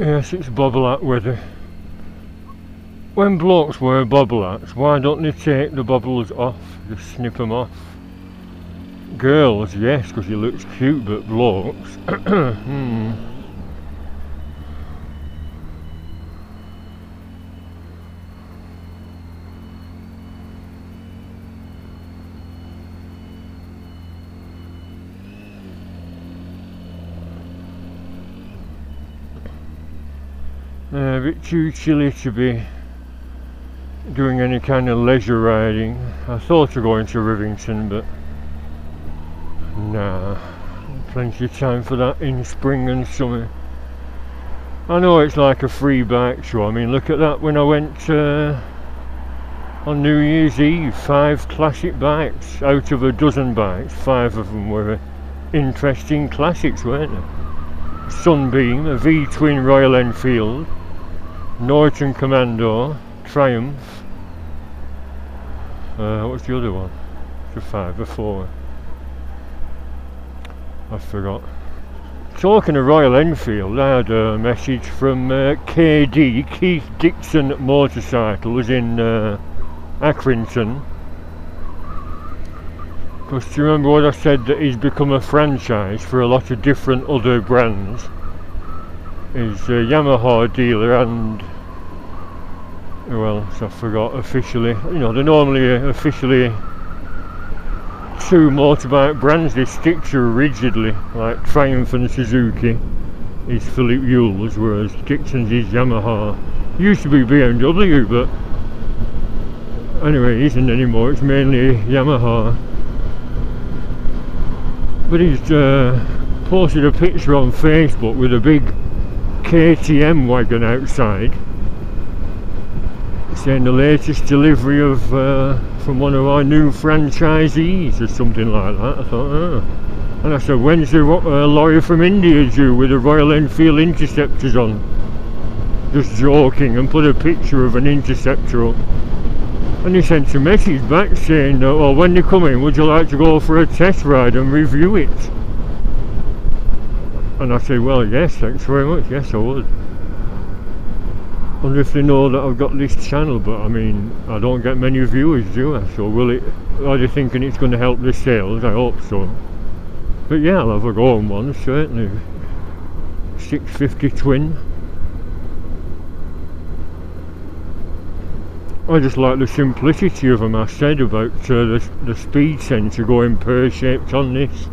Yes, it's bobble hat weather. When blokes wear bobble hats, why don't they take the bobbles off? Just snip them off. Girls, yes, because he looks cute, but blokes... A bit too chilly to be doing any kind of leisure riding. I thought of going to Rivington, but nah, plenty of time for that in spring and summer. I know it's like a free bike show. I mean, look at that. When I went on New Year's Eve, 5 classic bikes out of a dozen bikes. 5 of them were interesting classics, weren't they? Sunbeam, a V-twin Royal Enfield, Norton Commando, Triumph. What's the other one? The 5 or 4. I forgot. Talking of Royal Enfield, I had a message from KD, Keith Dixon Motorcycles in Accrington. Because do you remember what I said, that he's become a franchise for a lot of different other brands? He's a Yamaha dealer and, well, so I forgot officially, you know, they're normally officially 2 motorbike brands they stick to rigidly, like Triumph and Suzuki is Philip Yule's, whereas Dixon's is Yamaha. Used to be BMW, but anyway, it isn't anymore, it's mainly Yamaha. But he's posted a picture on Facebook with a big KTM wagon outside, saying the latest delivery of from one of our new franchisees or something like that. I thought, oh. And I said, when's the lorry from India due with the Royal Enfield Interceptors on? Just joking, and put a picture of an Interceptor up. And he sent a message back saying, well, when they come in, would you like to go for a test ride and review it? And I said, well, yes, thanks very much, yes I would. I wonder if they know that I've got this channel, but I mean, I don't get many viewers, do I? So will it, are they thinking it's going to help the sales? I hope so. But yeah, I'll have a go on one, certainly. 650 twin. I just like the simplicity of them. I said about the speed sensor going pear-shaped on this.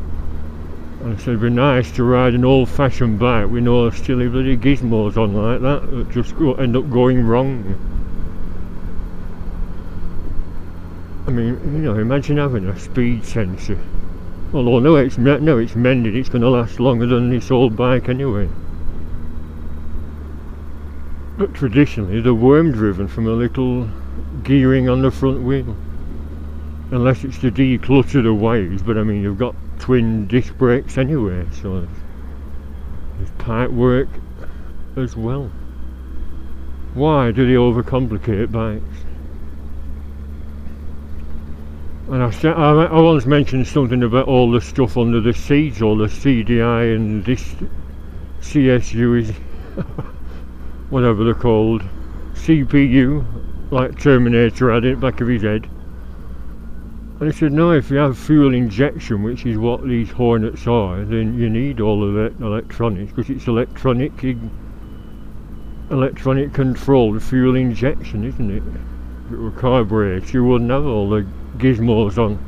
And I said it'd be nice to ride an old-fashioned bike with no silly bloody gizmos on like that just end up going wrong. I mean, you know, imagine having a speed sensor. Although now it's mended, it's going to last longer than this old bike anyway. But traditionally they're worm driven from a little gearing on the front wheel. Unless it's to declutter the waves, but I mean you've got twin disc brakes anyway, so there's pipe work as well. Why do they overcomplicate bikes? And I once mentioned something about all the stuff under the seats, all the CDI and this CSU is whatever they're called, CPU, like Terminator had it back of his head. And he said, no, if you have fuel injection, which is what these Hornets are, then you need all of that electronics, because it's electronic controlled fuel injection, isn't it? If it were carburetor, you wouldn't have all the gizmos on.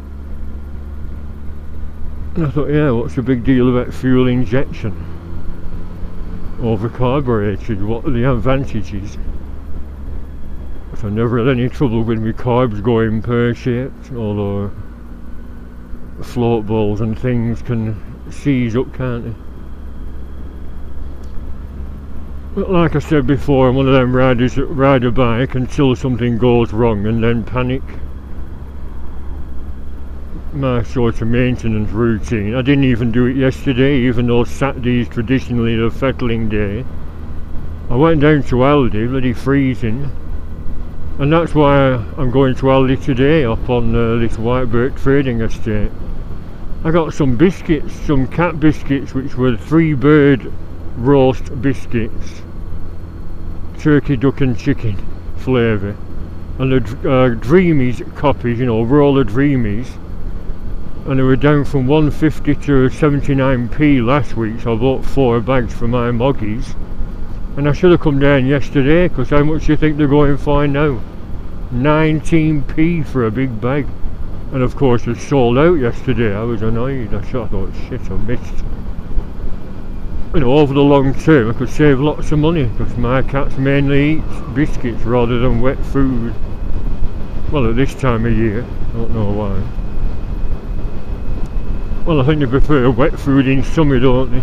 And I thought, yeah, what's the big deal about fuel injection over carbureted? What are the advantages? But I never had any trouble with my carbs going pear-shaped, although float balls and things can seize up, can't they? But like I said before, I'm one of them riders that ride a bike until something goes wrong and then panic. My sort of maintenance routine. I didn't even do it yesterday, even though Saturday is traditionally the fettling day. I went down to Aldi, bloody freezing. And that's why I'm going to Aldi today up on this Whitebird trading estate. I got some biscuits, some cat biscuits, which were 3 bird roast biscuits. turkey, duck and chicken flavour. And the Dreamies copies, you know, were all the Dreamies. And they were down from 150 to 79p last week, so I bought 4 bags for my moggies. And I should have come down yesterday, because how much do you think they're going for now? 19p for a big bag. And of course it sold out yesterday. I was annoyed. I thought, shit, I missed. You know, over the long term I could save lots of money, because my cats mainly eat biscuits rather than wet food. Well, at this time of year, I don't know why. Well, I think they prefer wet food in summer, don't they?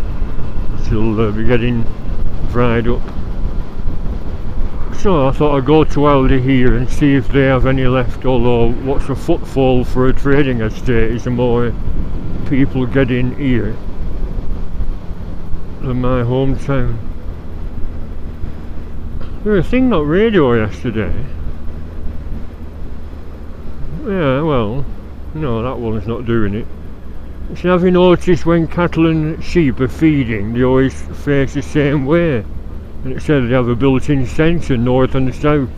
She'll be getting dried up. So I thought I'd go to Aldi here and see if they have any left, although what's a footfall for a trading estate is the more people get in here than my hometown. There was a thing on radio yesterday. Yeah, well, no, that one's not doing it. So have you noticed when cattle and sheep are feeding, they always face the same way? And it said they have a built-in sensor north and south.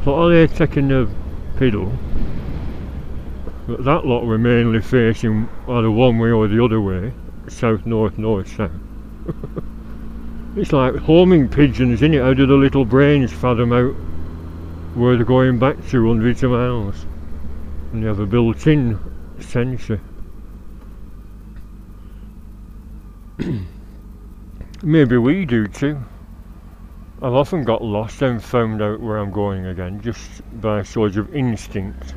So are they taking the piddle? But that lot were mainly facing either one way or the other way. South, north, north, south. It's like homing pigeons, innit? How do the little brains fathom out where they're going back to hundreds of miles? And they have a built-in sensor. Maybe we do too. I've often got lost and found out where I'm going again, just by sort of instinct.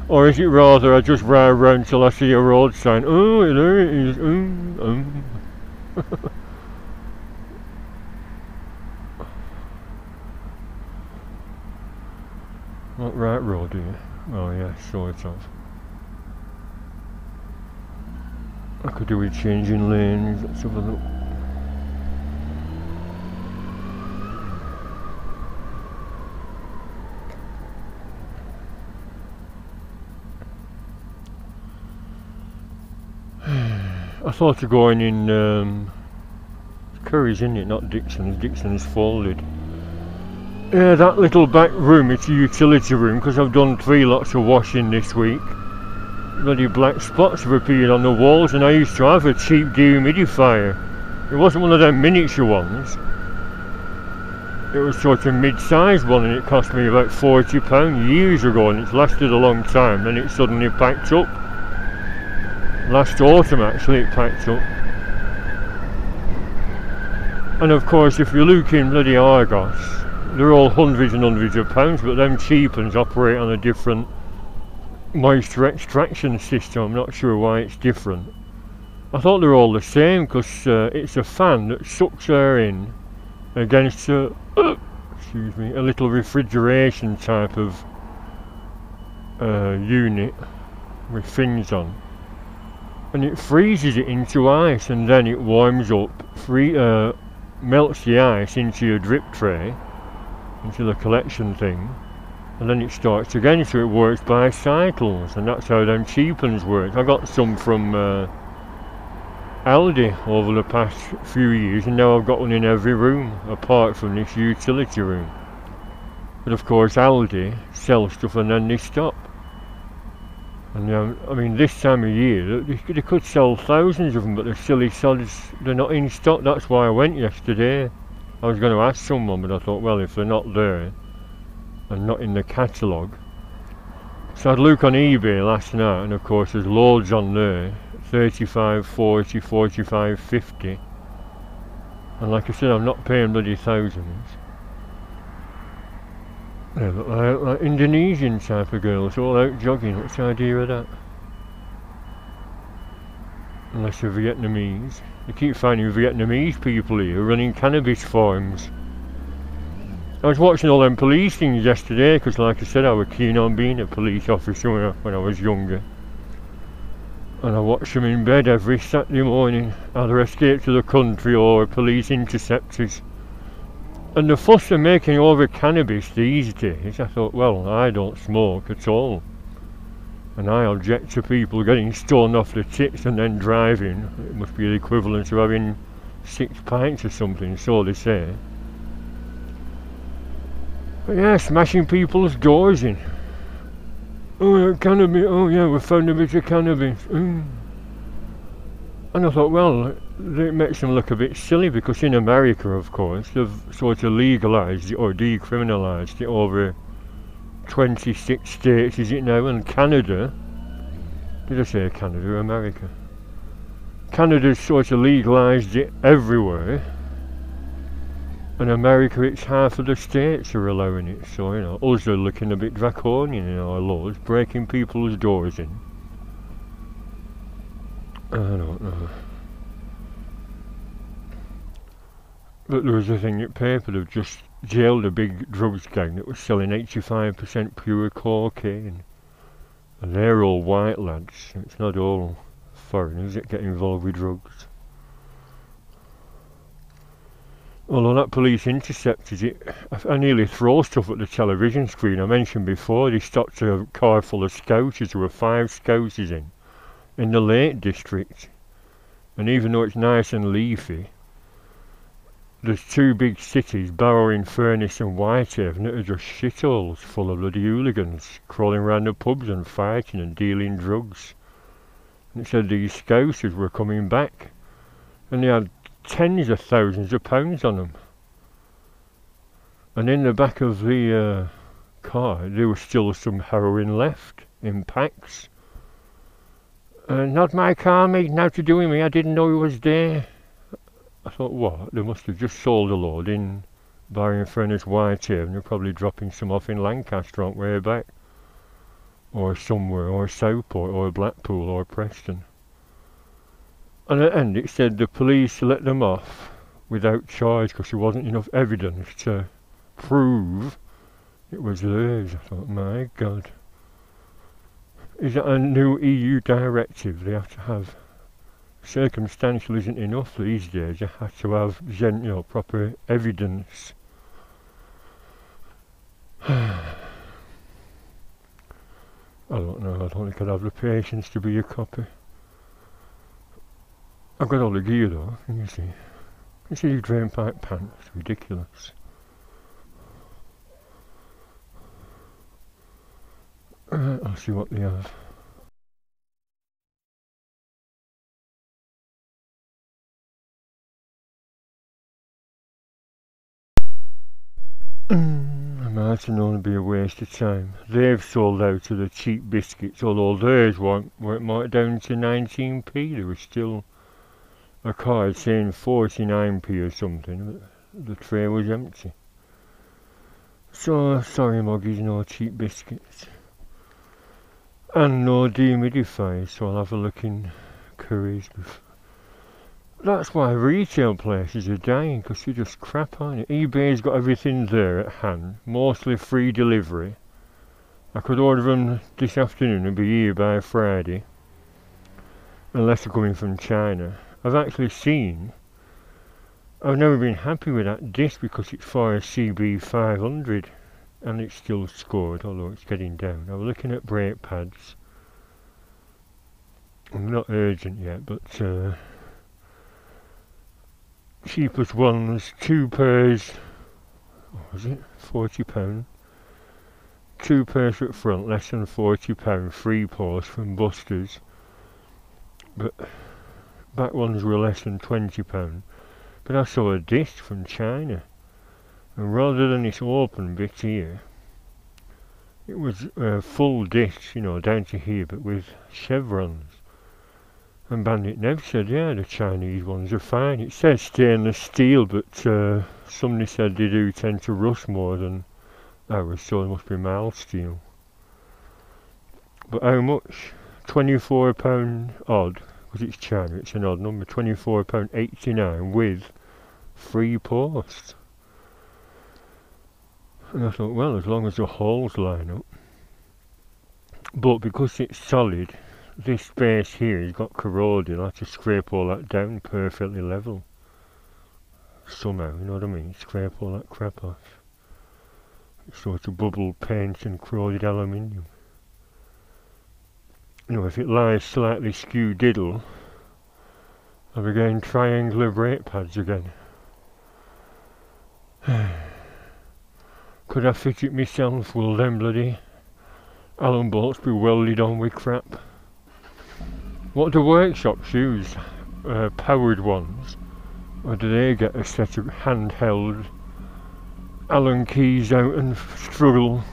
Or is it rather I just ride around till I see a road sign, oh there it is, What right road here? Oh yeah, sort of. I could do with changing lanes. Let's have a look. I thought of going in Curry's, isn't it? Not Dixon's. Dixon's folded. Yeah, that little back room, it's a utility room, because I've done 3 lots of washing this week. Bloody black spots have appeared on the walls, and I used to have a cheap dehumidifier. It wasn't one of them miniature ones. It was sort of mid-sized one, and it cost me about £40 years ago, and it's lasted a long time. Then it suddenly packed up. Last autumn actually it packed up. And of course if you look in bloody Argos, they're all hundreds and hundreds of pounds, but them cheap ones operate on a different moisture extraction system. I'm not sure why it's different. I thought they were all the same, because it's a fan that sucks air in against a little refrigeration type of unit with fins on, and it freezes it into ice, and then it warms up, melts the ice into your drip tray, into the collection thing, and then it starts again, so it works by cycles, and that's how them cheap ones work. I got some from Aldi over the past few years, and now I've got one in every room apart from this utility room. But of course Aldi sells stuff and then they stop. And I mean, this time of year they could sell thousands of them, but the silly sods, they're not in stock. That's why I went yesterday. I was going to ask someone, but I thought, well, if they're not there and not in the catalogue. So I'd look on eBay last night, and of course there's loads on there, 35, 40, 45, 50. And like I said, I'm not paying bloody thousands. They look like Indonesian type of girls, all out jogging. What's the idea of that? Unless they're Vietnamese. They keep finding Vietnamese people here running cannabis farms. I was watching all them police things yesterday, because like I said, I was keen on being a police officer when I was younger. And I watched them in bed every Saturday morning, either Escape to the Country or Police Interceptors. And the fuss they're making over cannabis these days, I thought, well, I don't smoke at all. And I object to people getting stoned off the tits and then driving. It must be the equivalent of having 6 pints or something, so they say. But yeah, smashing people's doors in. Oh, cannabis. Oh yeah, we found a bit of cannabis. And I thought, well, it makes them look a bit silly because in America, of course, they've sort of legalised it or decriminalised it over 26 states, is it now? And Canada, did I say Canada or America? Canada's sort of legalised it everywhere. In America, it's half of the states are allowing it, so, you know, us are looking a bit draconian in our laws, breaking people's doors in. I don't know. But there was a thing at paper, they've just jailed a big drugs gang that was selling 85% pure cocaine. And they're all white lads, it's not all foreigners that get involved with drugs. Although that police intercepted it, I nearly throw stuff at the television screen. I mentioned before, they stopped a car full of scousers. There were 5 scousers in the Lake District. And even though it's nice and leafy, there's 2 big cities, Barrow in Furness and Whitehaven, that are just shitholes full of bloody hooligans crawling around the pubs and fighting and dealing drugs. And it said these scousers were coming back, and they had tens of thousands of pounds on them. And in the back of the car, there was still some heroin left in packs. Not my car, mate, now to do with me, I didn't know it was there. I thought, what? They must have just sold a load in Barrow Furnace Whitehaven. They're probably dropping some off in Lancaster on way back. Or somewhere, or Southport, or Blackpool, or Preston. And at the end it said the police let them off without charge because there wasn't enough evidence to prove it was theirs. I thought, my God. Is that a new EU directive? They have to have... Circumstantial isn't enough these days. You have to have, proper evidence. I don't know. I don't think I'd have the patience to be a copper. I've got all the gear though, can you see? You see these drain pipe pants? It's ridiculous. I'll see what they have. It might only be a waste of time. They've sold out of the cheap biscuits, although theirs weren't marked down to 19p. There was still a card saying 49p or something, but the tray was empty. So, sorry Moggies, no cheap biscuits. And no dehumidifiers, so I'll have a look in Curry's. That's why retail places are dying, because they're just crap, aren't it? eBay's got everything there at hand, mostly free delivery. I could order them this afternoon and be here by Friday, unless they're coming from China. I've actually seen, I've never been happy with that disc because it's for a CB500 and it's still scored, although it's getting down. I was looking at brake pads. I'm not urgent yet, but cheapest ones, 2 pairs, what was it, £40. 2 pairs at front, less than £40, 3 paws from Busters. But back ones were less than £20. But I saw a disc from China, and rather than this open bit here, it was a full disc, down to here, but with chevrons. And Bandit Nev said, yeah, the Chinese ones are fine. It says stainless steel, but somebody said they do tend to rust more than ours, so it must be mild steel. But how much? £24 odd. Because it's China, it's an odd number, £24.89 with free post. And I thought, well, as long as the holes line up. But because it's solid, this space here has got corroded. I have to scrape all that down perfectly level. Somehow, you know what I mean? Scrape all that crap off. It's sort of bubble paint and corroded aluminium. If it lies slightly skew-diddle, I'll be getting triangular brake pads again. Because Could I fit it myself? Will them bloody Allen bolts be welded on with crap? What do workshops use? Powered ones? Or do they get a set of handheld Allen keys out and struggle?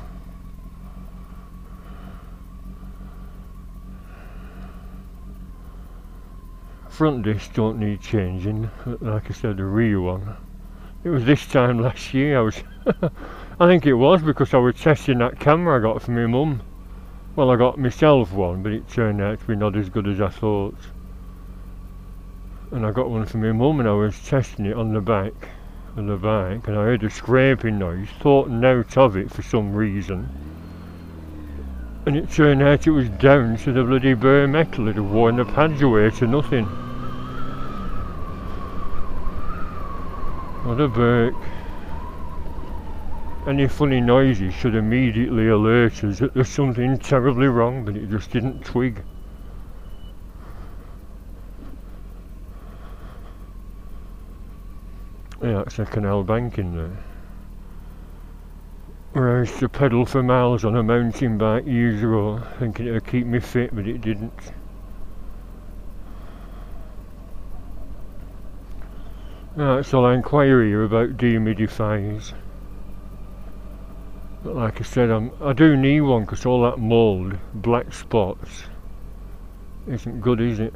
Front discs don't need changing, like I said, the rear one. It was this time last year I think it was because I was testing that camera I got from my mum. Well, I got myself one, but it turned out to be not as good as I thought. And I got one from my mum and I was testing it on the back of the bike and I heard a scraping noise, thought out of it for some reason. And it turned out it was down to the bloody bare metal. It had worn the pads away to nothing. What a Burke. Any funny noises should immediately alert us that there's something terribly wrong, but it just didn't twig. Yeah, that's a canal bank in there. Where I used to pedal for miles on a mountain bike years ago, thinking it would keep me fit, but it didn't. That's all I inquire here about dehumidifiers. But like I said, I do need one because all that mould, black spots, isn't good, is it?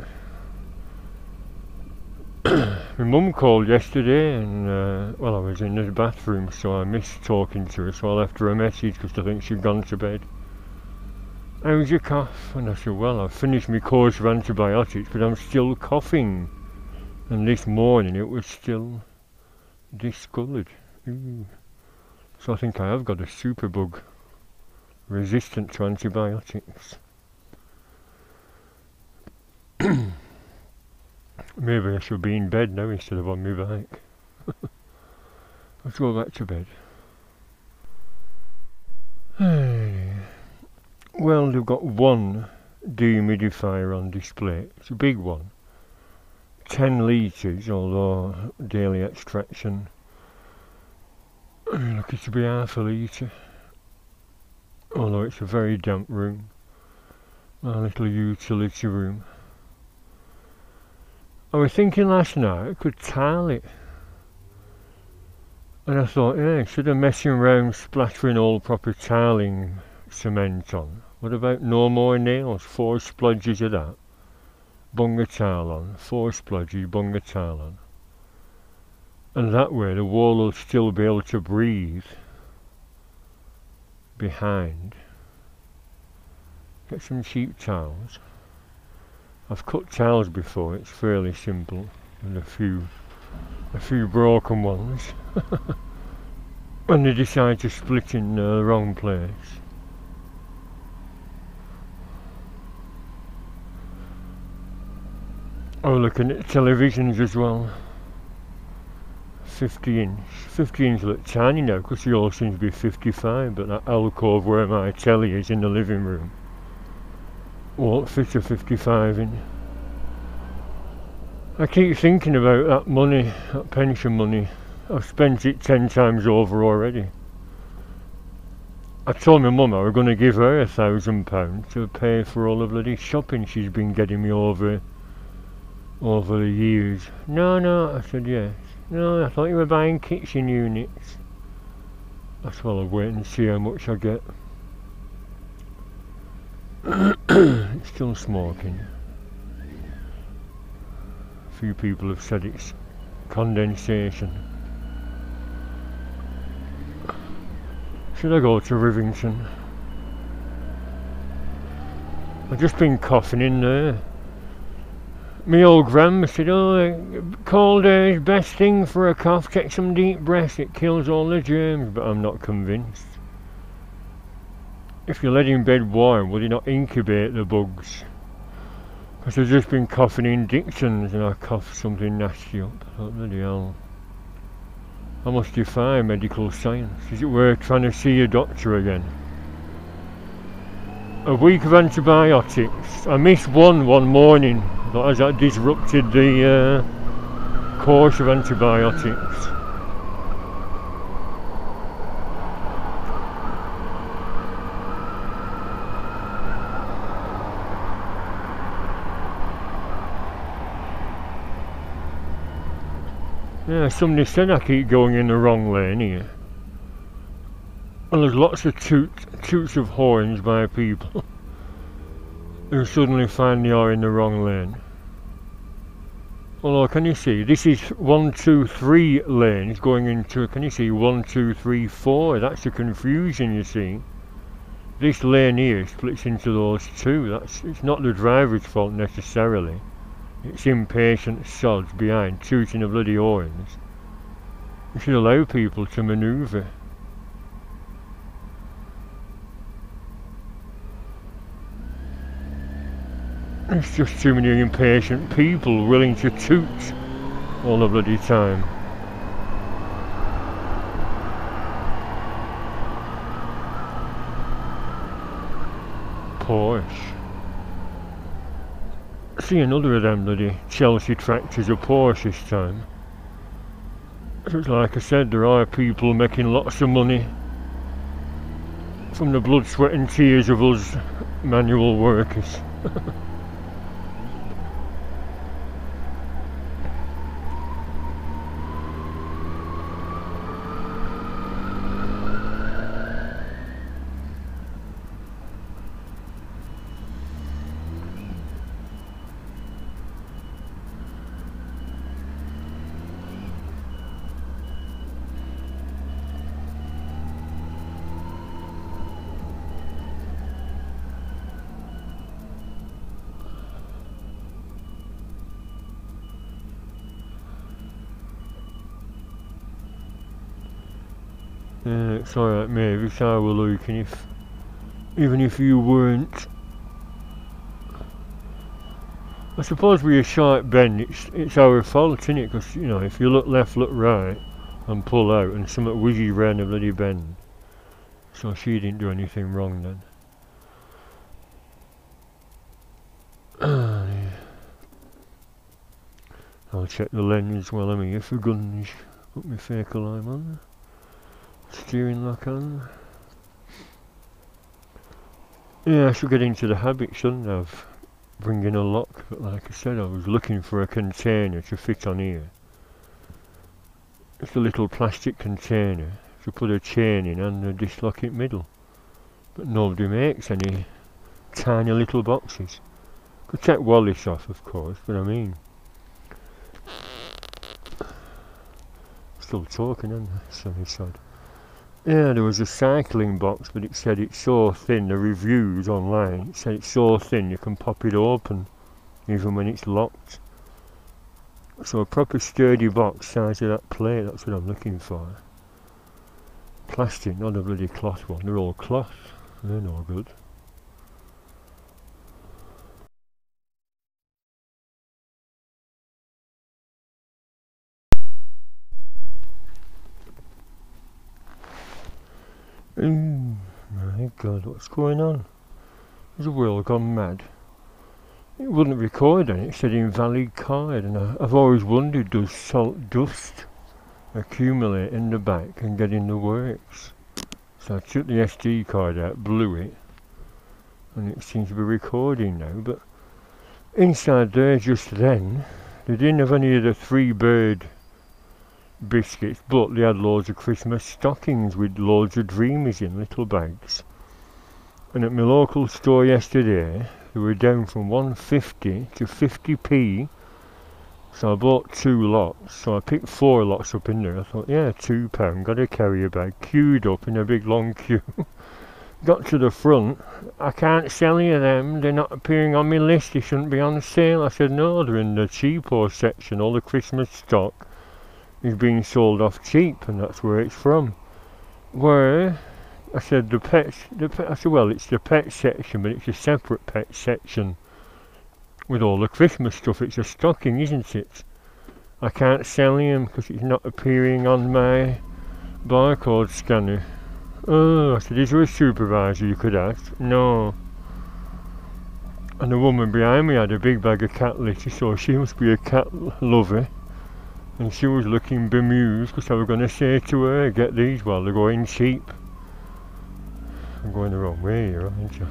My mum called yesterday and, well, I was in the bathroom so I missed talking to her, so I left her a message because I think she'd gone to bed. How's your cough? And I said, well, I've finished my course of antibiotics but I'm still coughing. And this morning it was still discoloured. Ooh. So I think I have got a superbug resistant to antibiotics. Maybe I should be in bed now instead of on my bike. Let's go back to bed. Well, they've got one dehumidifier on display. It's a big one. 10 litres, although daily extraction. Lucky to be half a litre. Although it's a very damp room. My little utility room. I was thinking last night I could tile it. And I thought, yeah, instead of messing around splattering all proper tiling cement on, what about no more nails? 4 splodges of that. Bung a tile on. 4 splodges, bung a tile on. And that way the wall will still be able to breathe behind. Get some cheap tiles. I've cut tiles before, it's fairly simple, and a few broken ones when they decide to split in the wrong place. Oh, looking at televisions as well. 50 inch. 50 inch look tiny now because they all seem to be 55, but that alcove where my telly is in the living room won't fit a 55 in. I keep thinking about that money, that pension money. I've spent it 10 times over already. I told my mum I was going to give her £1,000 to pay for all the bloody shopping she's been getting me over the years. No, I said yes. No, I thought you were buying kitchen units. That's well, I'll wait and see how much I get. It's still smoking. A few people have said it's condensation. Should I go to Rivington? I've just been coughing in there. My old grandma said, oh, cold air is best thing for a cough, take some deep breaths, it kills all the germs, but I'm not convinced. If you let in bed warm, will you not incubate the bugs? Because I've just been coughing in Dixon's and I coughed something nasty up. I thought, bloody hell. I must defy medical science. Is it worth trying to see a doctor again? A week of antibiotics. I missed one morning. As that disrupted the course of antibiotics. Yeah, somebody said I keep going in the wrong lane here. And there's lots of toots of horns by people who suddenly find they are in the wrong lane. Although, can you see, this is 1, 2, 3 lanes going into, can you see, 1, 2, 3, 4? That's the confusion, you see. This lane here splits into those two. It's not the driver's fault necessarily. It's impatient sods behind tooting the bloody horns. You should allow people to manoeuvre. There's just too many impatient people willing to toot all the bloody time. Porsche. See another of them bloody Chelsea tractors of Porsche this time. So it's like I said, there are people making lots of money from the blood, sweat and tears of us manual workers. Yeah, it's alright mate, it's how we're looking, even if you weren't. I suppose with a sharp bend it's our fault, isn't it? Because, you know, if you look left, look right and pull out and something whizzes round the bloody bend. So she didn't do anything wrong then. Yeah. I'll check the lens while I'm here for guns. Put my fake alarm on. Steering lock on. Yeah, I should get into the habit, shouldn't I, of bringing a lock, but like I said, I was looking for a container to fit on here. It's a little plastic container to put a chain in and a disc in middle, but nobody makes any tiny little boxes. Could take Wallace off, of course, but I mean, still talking, isn't I? Sorry, sod. Yeah, there was a cycling box, but it said it's so thin, the reviews online, it said it's so thin you can pop it open, even when it's locked. So a proper sturdy box size of that plate, that's what I'm looking for. Plastic, not a bloody cloth one, they're all cloth, they're no good. My God, what's going on? Has the world gone mad? It wouldn't record and it said invalid card, and I've always wondered, does salt dust accumulate in the back and get in the works? So I took the SD card out, blew it, and it seems to be recording now, but inside there just then, they didn't have any of the 3-bird biscuits, but they had loads of Christmas stockings with loads of Dreamies in little bags. And at my local store yesterday they were down from 150 to 50p, so I bought 2 lots, so I picked 4 lots up in there. I thought, yeah, £2, got a carrier bag, queued up in a big long queue. Got to the front, I can't sell you them, they're not appearing on my list, they shouldn't be on sale. I said, no, they're in the cheapo section, all the Christmas stock is being sold off cheap, and that's where it's from. Where I said I said, well, it's the pet section, but it's a separate pet section with all the Christmas stuff. It's a stocking, isn't it? I can't sell him because it's not appearing on my barcode scanner. Oh, I said, is there a supervisor you could ask? No. And the woman behind me had a big bag of cat litter, so she must be a cat lover. And she was looking bemused because I was going to say to her, get these while they're going cheap. I'm going the wrong way here, aren't you?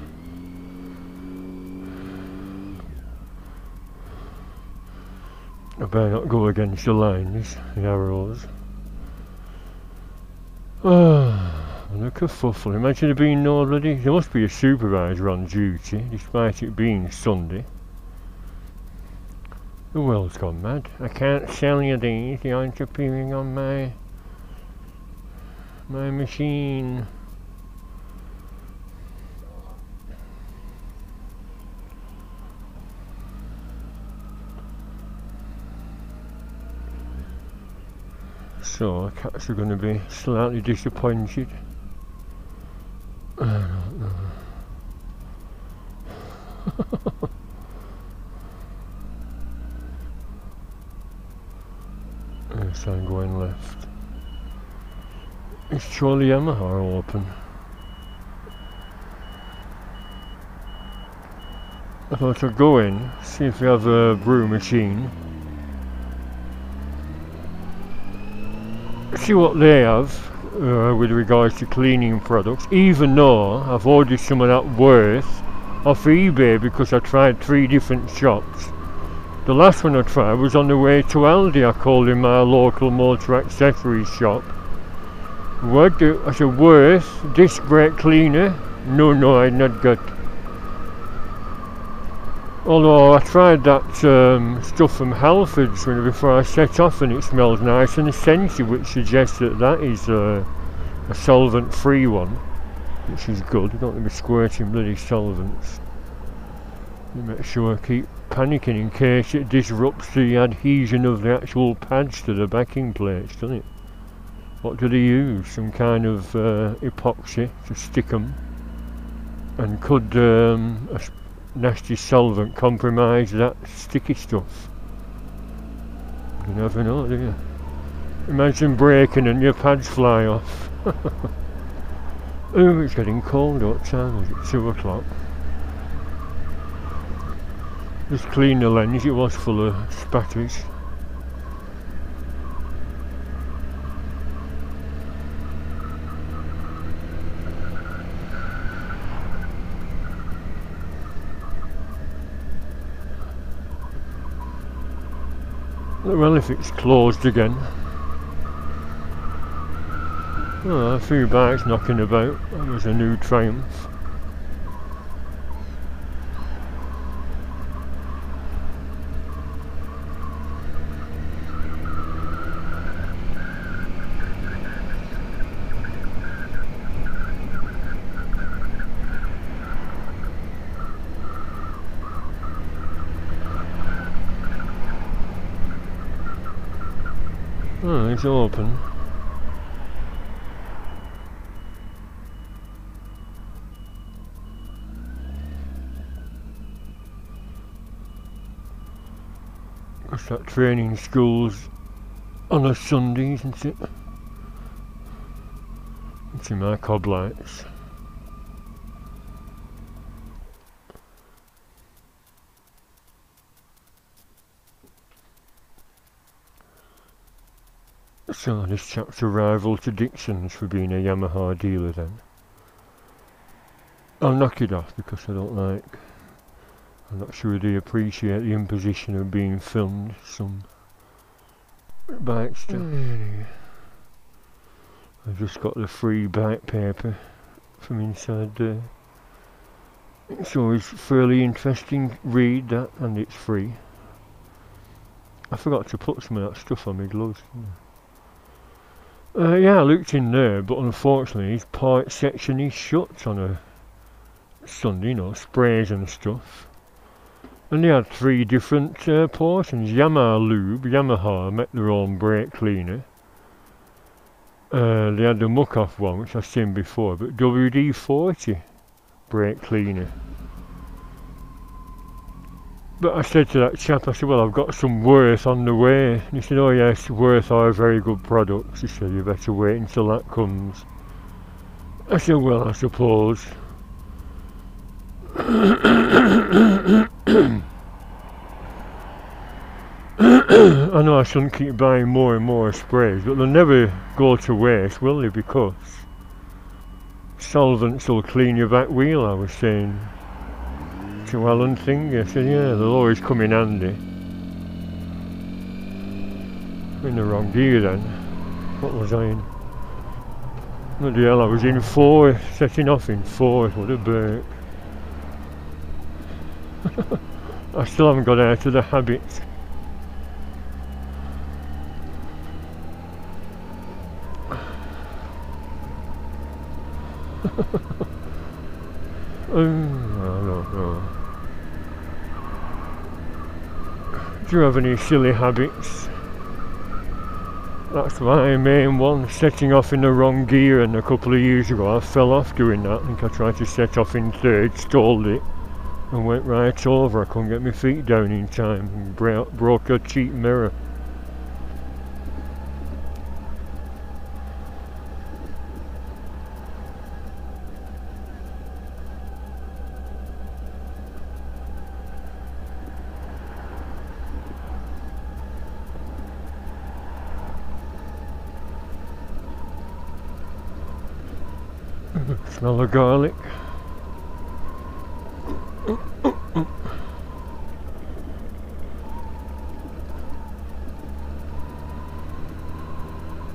I better not go against the lines, the arrows. And a kerfuffle. Imagine there being nobody. There must be a supervisor on duty, despite it being Sunday. The world's gone mad. I can't sell you these, they aren't appearing on my machine. So cats are going to be slightly disappointed. I don't know. Yes, I'm going left. Is Chorley Yamaha open? I thought I'd go in, see if they have a brew machine. See what they have with regards to cleaning products, even though I've ordered some of that worth off eBay because I tried 3 different shops. The last one I tried was on the way to Aldi. I called in my local motor accessories shop. What do I said, worth disc brake cleaner? No, I'd not got. Although I tried that stuff from Halfords before I set off, and it smells nice and scenty, which suggests that that is a solvent free one, which is good. I don't want to be squirting bloody solvents. You make sure I keep panicking in case it disrupts the adhesion of the actual pads to the backing plates, doesn't it? What do they use? Some kind of epoxy to stick them, and could a nasty solvent compromise that sticky stuff? You never know, do you? Imagine braking and your pads fly off. Oh, it's getting cold. What time is it? 2 o'clock. Just clean the lens, it was full of spatters. Well, if it's closed again. Oh, a few bikes knocking about. That was a new Triumph. Oh, it's open. Because that training school's on a Sunday, isn't it? It's in my cob lights. So this chap's a rival to Dixon's for being a Yamaha dealer then. I'll knock it off because I don't like... I'm not sure they appreciate the imposition of being filmed. Some bike stuff. I've just got the free bike paper from inside there. It's always fairly interesting read, that, and it's free. I forgot to put some of that stuff on my gloves. Yeah, I looked in there, but unfortunately his part section is shut on a Sunday, you know, sprays and stuff. And they had 3 different portions. Yamaha Lube, Yamaha make their own brake cleaner. They had the muck-off one, which I've seen before, but WD-40 brake cleaner. But I said to that chap, I said, well, I've got some Worth on the way. And he said, oh yes, Worth are very good products. He said, you better wait until that comes. I said, well, I suppose. I know I shouldn't keep buying more and more sprays, but they'll never go to waste, will they? Because solvents will clean your back wheel, I was saying to Alan Thing. I said, yeah, they'll always come in handy. In the wrong gear then. What was I in? Bloody hell, I was in 4, setting off in 4, what a break. I still haven't got out of the habit. I don't know. Do you have any silly habits? That's my main one, setting off in the wrong gear, and a couple of years ago I fell off doing that. I think I tried to set off in 3rd, stalled it and went right over. I couldn't get my feet down in time and broke a cheap mirror. Smell the garlic.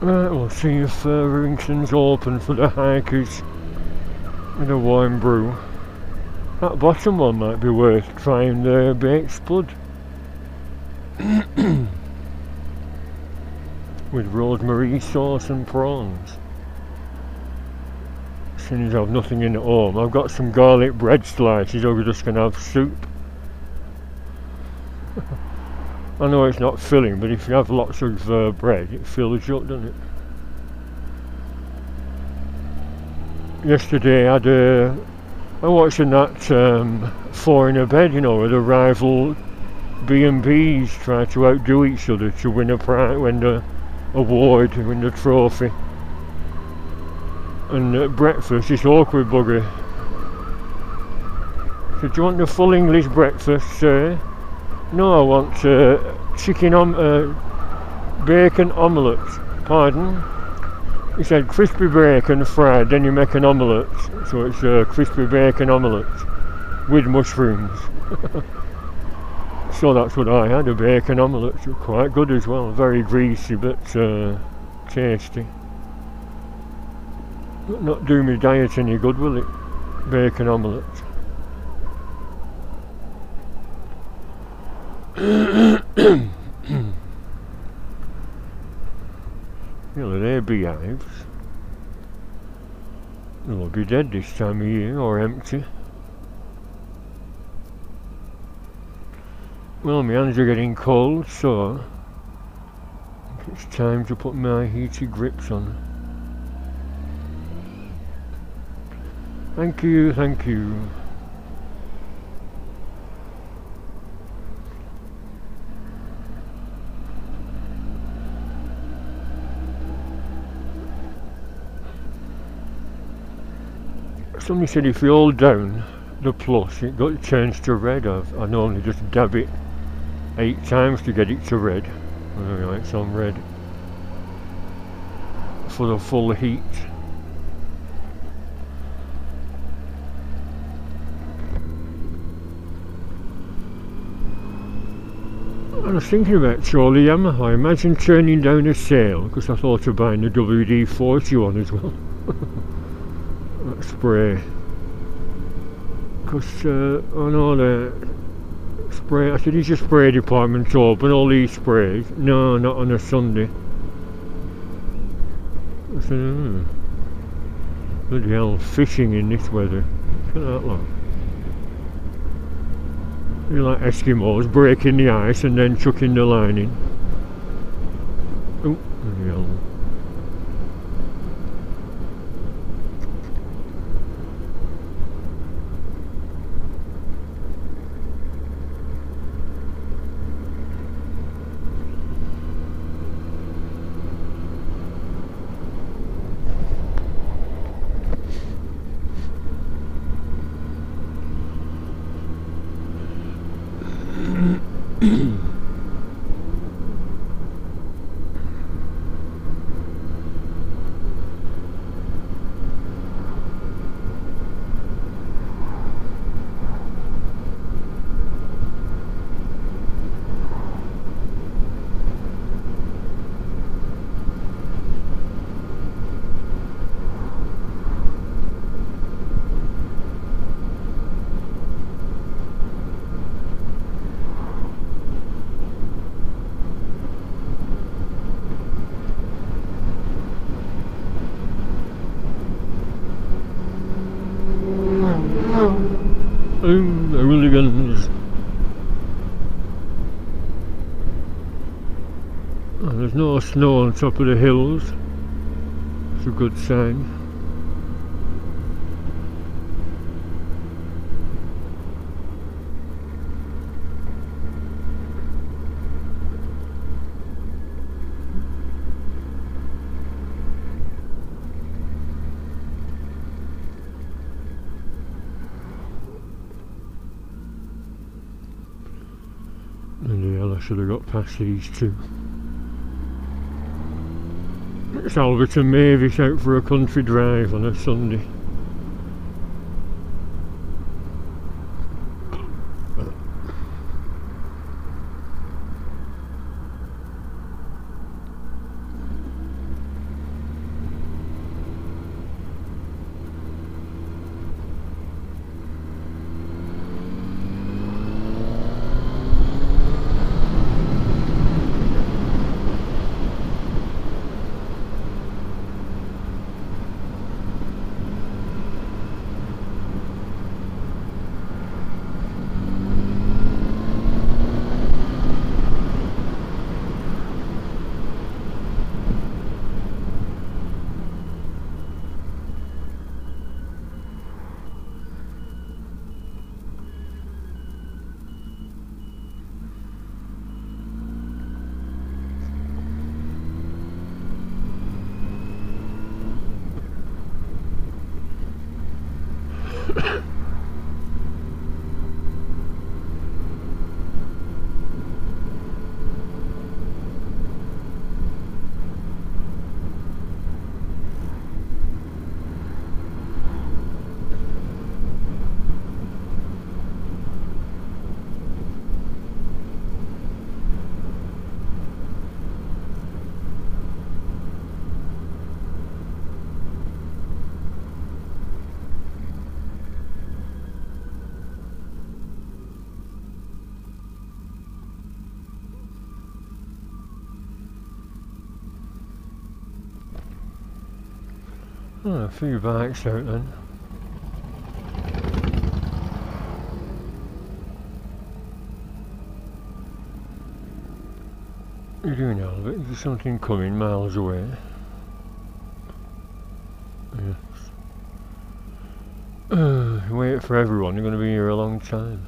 Right, we'll see if Rivington's open for the hikers with a wine brew. That bottom one might be worth trying the baked spud with rosemary sauce and prawns. Since I've nothing in at home, I've got some garlic bread slices. I'm just going to have soup. I know it's not filling, but if you have lots of bread, it fills you up, doesn't it? Yesterday I was watching that 4 in a bed, you know, where the rival B&Bs try to outdo each other to win a prize, win the award, win the trophy. And at breakfast, this awkward bugger said, "Do you want the full English breakfast, sir?" "No, I want bacon omelette." "Pardon?" He said, "Crispy bacon fried, then you make an omelette." So it's a crispy bacon omelette with mushrooms. So that's what I had, a bacon omelette. It was quite good as well, very greasy but tasty. Not do my diet any good, will it? Bacon omelette. You know, they're beehives. They'll be dead this time of year, or empty. Well, my hands are getting cold, so it's time to put my heated grips on. Thank you, thank you. Somebody said if you hold down the plus, it got changed to red. I normally just dab it 8 times to get it to red. Anyway, it's on red for the full heat. I was thinking about Chorley Yamaha. Imagine turning down a sale because I thought of buying the WD-40 one as well. That spray. Because I know the spray. I said, "Is your spray department open? All these sprays?" "No, not on a Sunday." I said, bloody hell, fishing in this weather. Look at that lot. You're like Eskimos, breaking the ice and then chucking the line in. Oh, bloody hell. The hooligans. Oh, there's no snow on top of the hills. It's a good sign. Bloody hell, I should have got past these two. It's Albert and Mavis out for a country drive on a Sunday. Oh, a few bikes out then. What are you doing, Albert? Is there something coming miles away? Yes. Wait for everyone, they're going to be here a long time.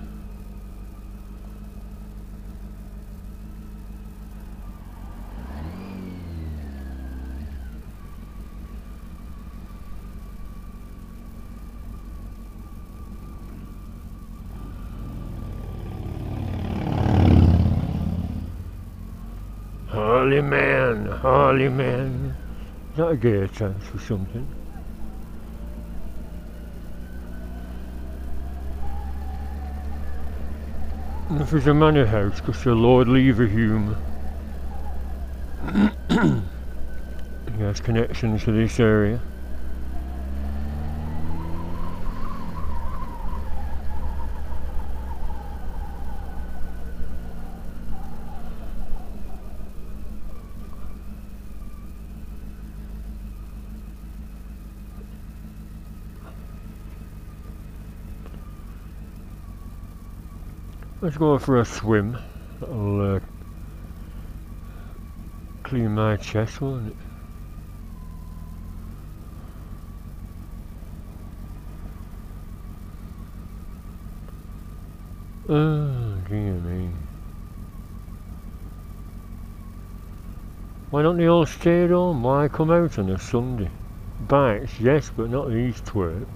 Harley man. Is that a gear chance or something? And if it's a manor house, because the Lord Leverhulme he has connections to this area. Let's go for a swim. That'll clean my chest, won't it? Oh, dear me. Why don't they all stay at home? Why come out on a Sunday? Bikes, yes, but not these twerps.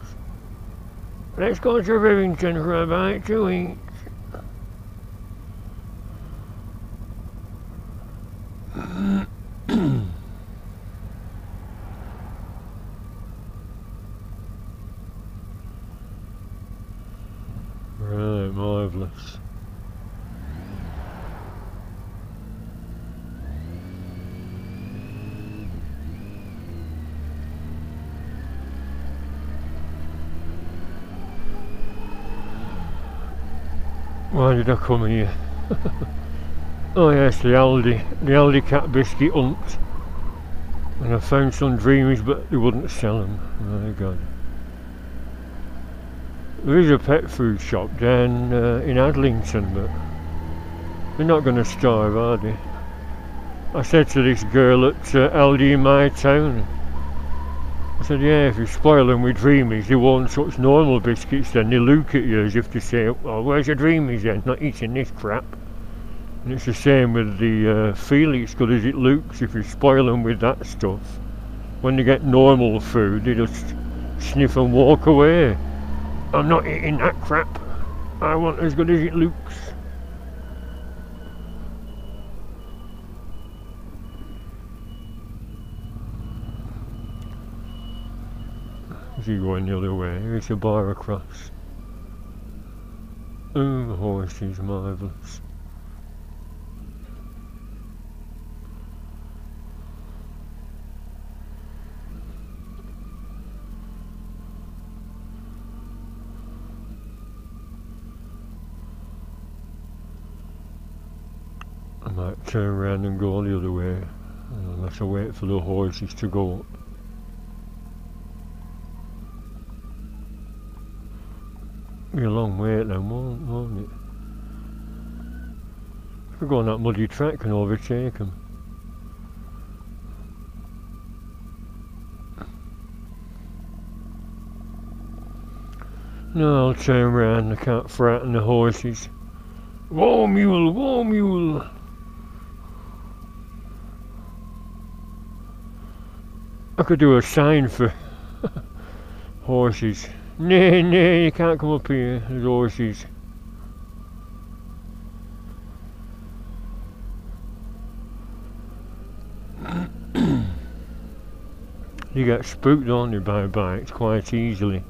Let's go to Rivington for a bite to eat. Right, marvellous. Why did I come here? Oh yes, the Aldi cat biscuit hunt. And I found some Dreamies, but they wouldn't sell them. My God. There is a pet food shop down in Adlington, but they're not going to starve, are they? I said to this girl at Aldi in my town, I said, yeah, if you spoil them with Dreamies, they won't touch normal biscuits then. They look at you as if to say, oh, where's your Dreamies then? Not eating this crap. And it's the same with the feel it's good as it looks. If you spoil them with that stuff, when they get normal food, they just sniff and walk away. I'm not eating that crap. I want as good as it looks. Is he going the other way? Here's a bar across. Oh, the horse is marvellous. I might turn around and go the other way, unless I wait for the horses to go up. Be a long wait then, won't it? If I go on that muddy track and overtake them. No, I'll turn round, I can't frighten the horses. Whoa mule, whoa mule! I could do a sign for horses. Nay, nay, you can't come up here, there's horses. You get spooked, don't you, by bikes quite easily.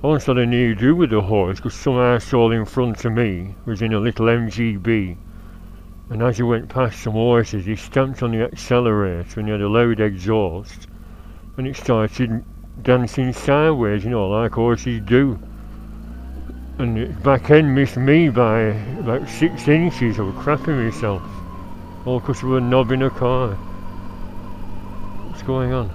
I once had a near do with a horse because some arsehole in front of me was in a little MGB, and as he went past some horses he stamped on the accelerator and he had a loud exhaust and it started dancing sideways, you know, like horses do. And the back end missed me by about 6 inches. I was crapping myself. All because we were knobbing a car. What's going on?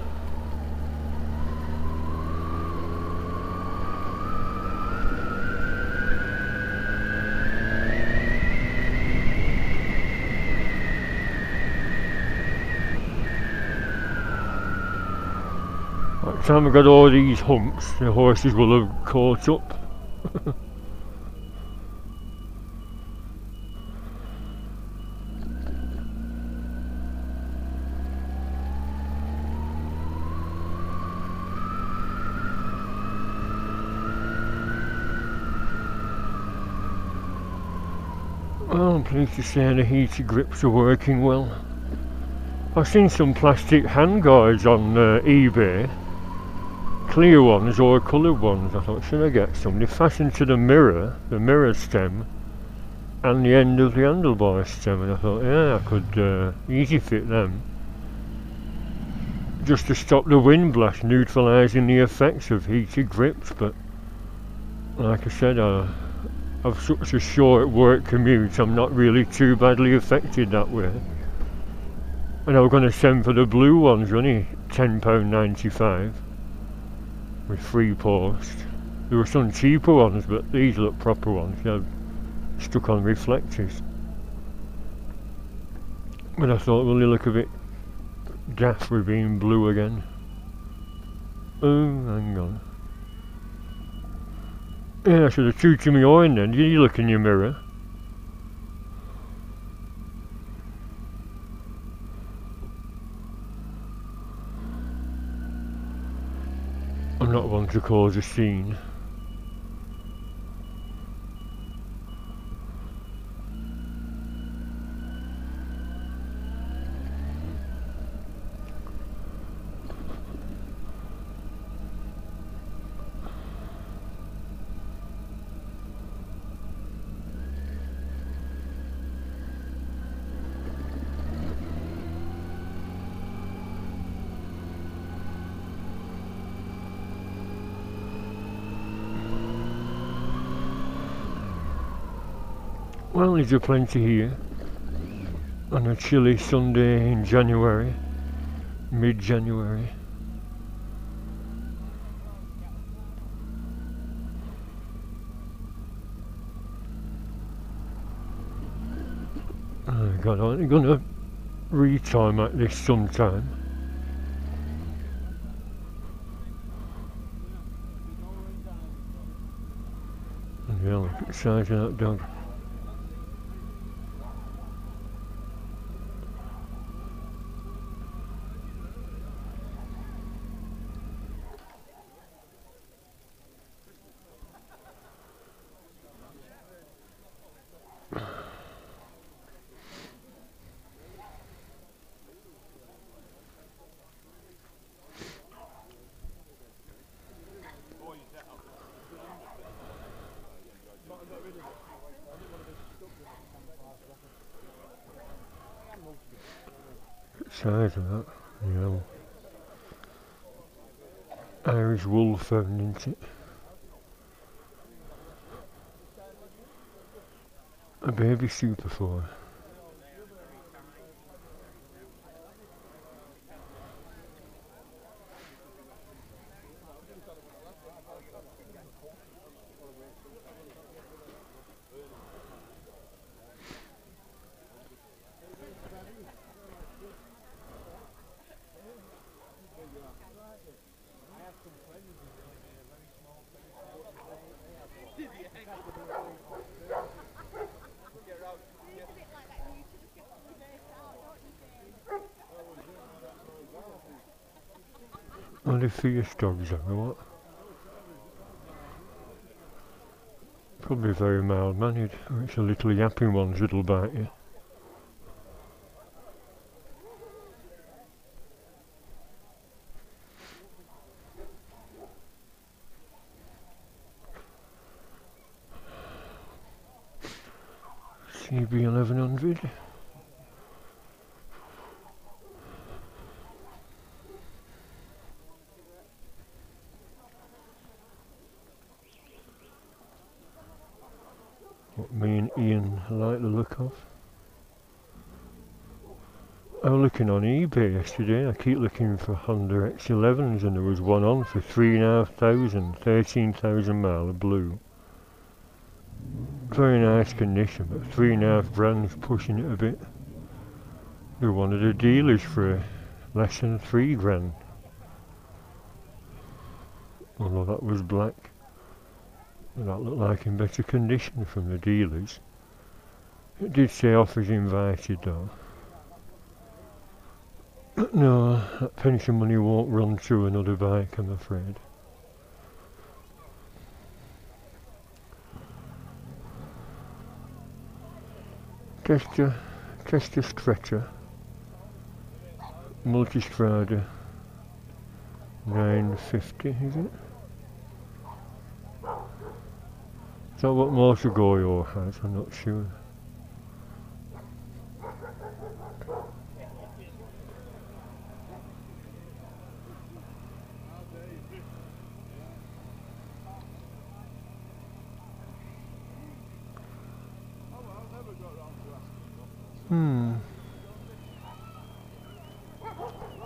By the time I got all these humps, the horses will have caught up. Well, I'm pleased to say the heated grips are working well. I've seen some plastic handguards on eBay. Clear ones or coloured ones. I thought, should I get some? They fasten to the mirror stem and the end of the handlebar stem, and I thought, yeah, I could easy fit them just to stop the wind blast, neutralising the effects of heated grips. But like I said, I've such a short work commute, I'm not really too badly affected that way. And I was going to send for the blue ones, only £10.95 with free post. There were some cheaper ones, but these look proper ones. They're stuck on reflectors. But I thought, well, they look a bit daft with being blue again. Oh, hang on. Yeah, I should have tooted my horn then. Did you look in your mirror? I'm not one to cause a scene. Well, there's a plenty here on a chilly Sunday in January, mid-January. God, aren't you gonna retime like this sometime? Yeah, look at the size of that dog. Size of that, yeah. Irish wolfhound, isn't it? A baby super 4. Are they fierce dogs or what? Probably very mild mannered. It's the little yapping ones that'll bite you. CB 1100. What me and Ian like the look of. I was looking on eBay yesterday. I keep looking for Honda X11s and there was one on for 3,500, 13,000 mile of blue. Very nice condition, but 3.5 grand's pushing it a bit. They're one of the dealers for less than 3 grand. Although that was black. That looked like in better condition from the dealers. It did say offers invited though. No, that pension money won't run through another bike, I'm afraid. Tester stretcher. Multistrada 950, is it? Is that what Motor Goyo has? I'm not sure.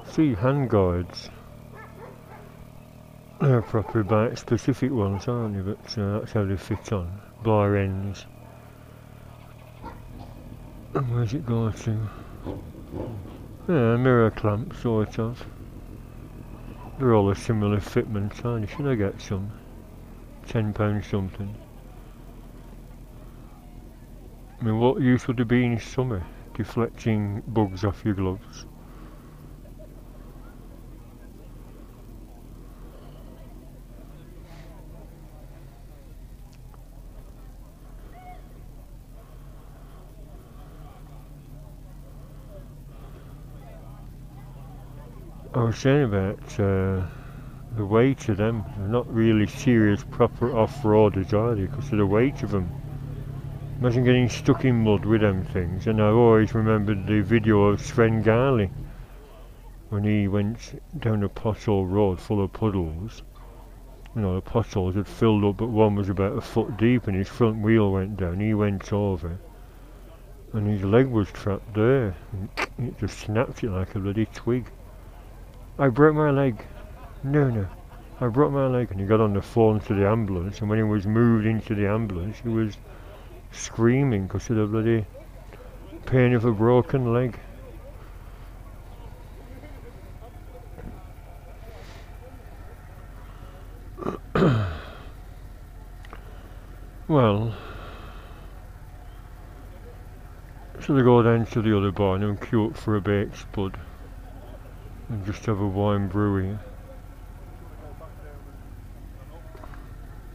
See, handguards. They're proper bike specific ones, aren't they? But that's how they fit on. Bar ends. And where's it go to? Yeah, mirror clamp, sort of. They're all a similar fitment, aren't they? Should I get some? £10 something. I mean, what use would there be in summer? Deflecting bugs off your gloves. I was saying about the weight of them. They're not really serious proper off-roaders, are they? Because of the weight of them. Imagine getting stuck in mud with them things. And I've always remembered the video of Sven Garley when he went down a pothole road full of puddles. You know, the potholes had filled up, but one was about a foot deep and his front wheel went down. He went over and his leg was trapped there. And it just snapped it like a bloody twig. I broke my leg. No. I broke my leg. And he got on the phone to the ambulance, and when he was moved into the ambulance he was screaming because of the bloody pain of a broken leg. Well, so they go down to the other barn and queue up for a baked spud and just have a wine brew.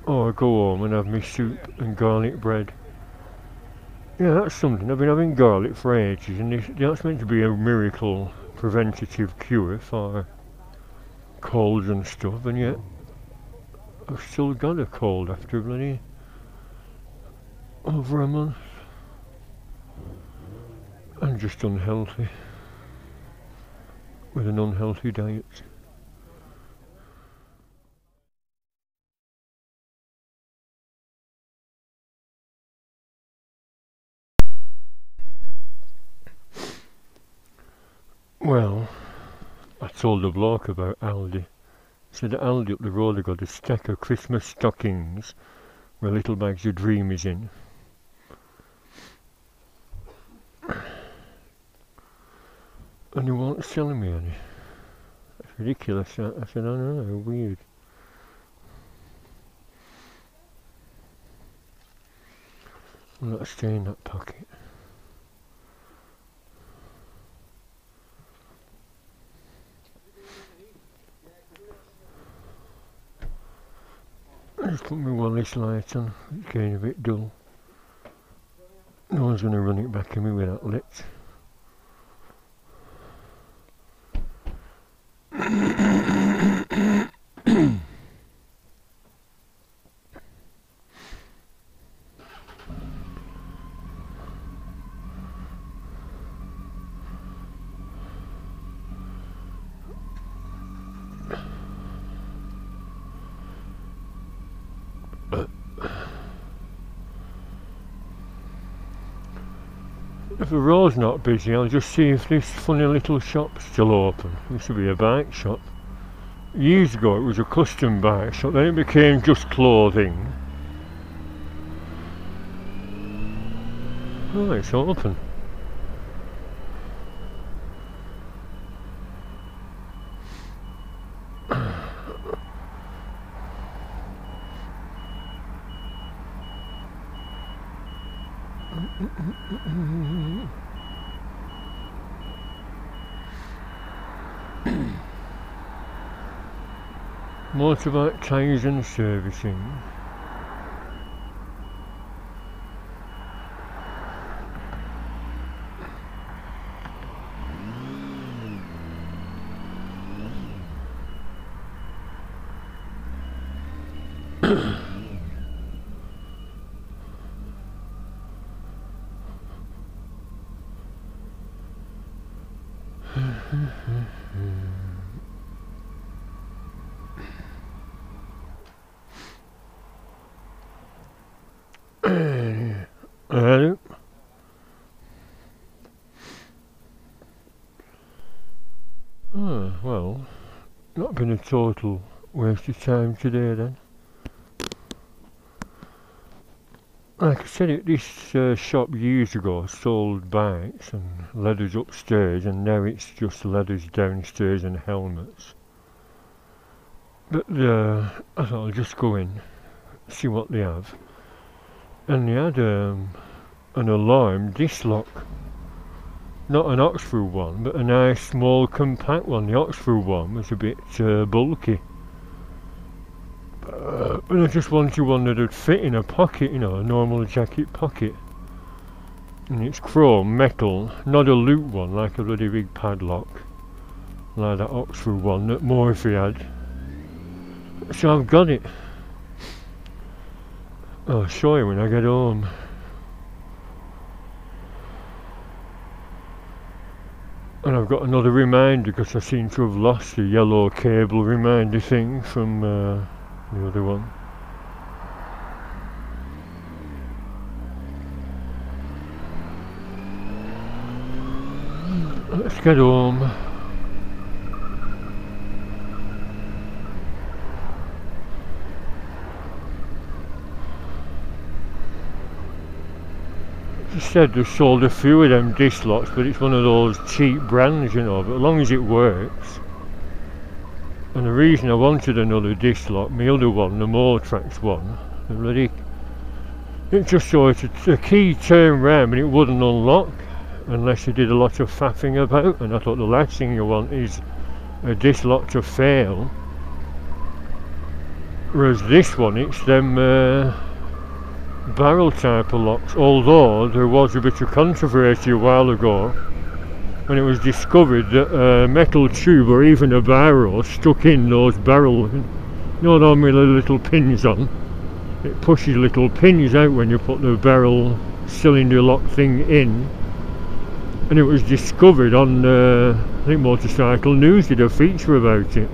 Or I go home and have my soup and garlic bread. Yeah, that's something. I've been having garlic for ages, and that's meant to be a miracle preventative cure for colds and stuff, and yet I've still got a cold after bloody over a month. I'm just unhealthy with an unhealthy diet. Well, I told the bloke about Aldi. Said at Aldi up the road they got a stack of Christmas stockings with little bags of Dreamies in. And he wasn't selling me any. That's ridiculous. I said, I don't know, weird. Well, let's stay in that pocket. I just put my Wallace light on. It's getting a bit dull. No one's going to run it back at me with that lit. If the road's not busy, I'll just see if this funny little shop's still open. It used to be a bike shop. Years ago it was a custom bike shop, then it became just clothing. Oh, it's open. Motorbike tyres and servicing. Well, not been a total waste of time today then. Like I said, this shop years ago sold bikes and leathers upstairs, and now it's just leathers downstairs and helmets. But I thought I'll just go in, see what they have. And they had an alarm disc lock. Not an Oxford one, but a nice small compact one. The Oxford one was a bit bulky. And I just wanted one that would fit in a pocket, you know, a normal jacket pocket. And it's chrome, metal, not a loop one like a bloody big padlock. Like that Oxford one that Morphy had. So I've got it. I'll show you when I get home. And I've got another reminder because I seem to have lost the yellow cable reminder thing from the other one. Let's get home. She said they sold a few of them disc locks, but it's one of those cheap brands, you know, but as long as it works. And the reason I wanted another disc lock, my other one, the Motrax one, the bloody, it just so the key turned round and it wouldn't unlock unless you did a lot of faffing about, and I thought the last thing you want is a disc lock to fail. Whereas this one, it's them barrel type of locks, although there was a bit of controversy a while ago when it was discovered that a metal tube or even a barrel stuck in those barrel, you know, normally the little pins on, it pushes little pins out when you put the barrel cylinder lock thing in, and it was discovered on I think Motorcycle News did a feature about it.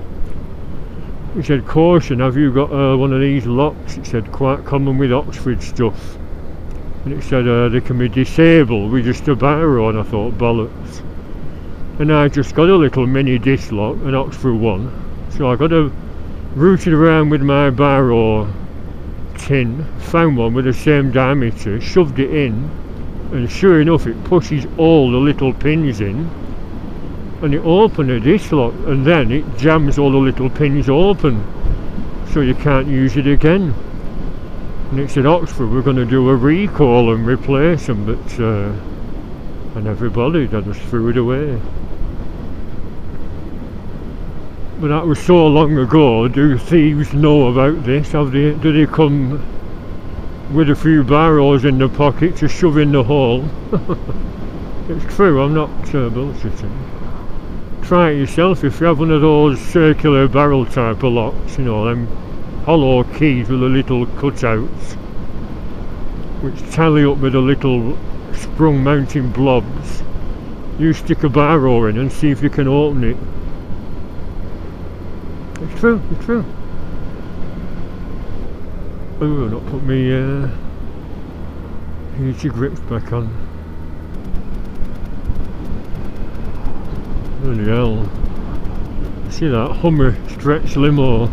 It said, caution, have you got one of these locks? It said, quite common with Oxford stuff. And it said they can be disabled with just a barrow, and I thought, bollocks. And I just got a little mini disc lock, an Oxford one. So I got a rooted around with my barrow tin, found one with the same diameter, shoved it in, and sure enough it pushes all the little pins in. And it opened a disc lock, and then it jams all the little pins open, so you can't use it again. And it said, Oxford, we're going to do a recall and replace them, but I never bothered, I just threw it away. But that was so long ago. Do thieves know about this? Do they come with a few barrows in the pocket to shove in the hole? It's true, I'm not bullshitting. Try it yourself if you have one of those circular barrel type of locks, you know, them hollow keys with the little cutouts which tally up with the little sprung mounting blobs. You stick a barrow in and see if you can open it. It's true, it's true. Oh, I've not put my heater grips back on. Bloody hell. See that Hummer stretch limo?